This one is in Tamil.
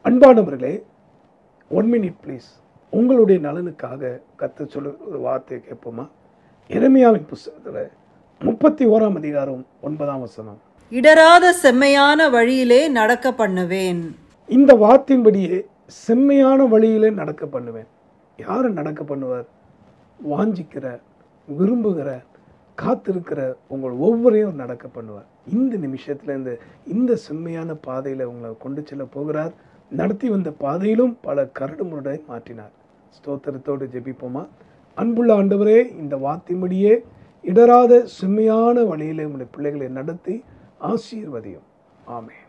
அன்பானவர்களே, 1 minute ப்ளீஸ். உங்களுடைய நலனுக்காக கர்த்தர் சொல்ல ஒரு வார்த்தையை கேட்போமா? எரேமியாவின் புத்தகத்தில் 31ஆம் அதிகாரம் 9ஆம் வசனம். இடராத செம்மையான வழியிலே நடக்க பண்ணுவேன். இந்த வார்த்தையின்படியே செம்மையான வழியிலே நடக்க பண்ணுவேன். யாரை நடக்க பண்ணுவார்? வாஞ்சிக்கிற, விரும்புகிற, காத்திருக்கிற உங்கள் ஒவ்வொருவரையும் நடக்க பண்ணுவார். இந்த நிமிஷத்துலேருந்து இந்த செம்மையான பாதையில் உங்களை கொண்டு செல்ல போகிறார். நடத்தி வந்த பாதையிலும் பல கரடுமுரடை மாற்றினார். ஸ்தோத்திரத்தோடு ஜெபிப்போமா? அன்புள்ள ஆண்டவரே, இந்த வார்த்தையின்படியே இடராத செம்மையான வழியிலே உங்களுடைய பிள்ளைகளை நடத்தி ஆசீர்வதியும். ஆமென்.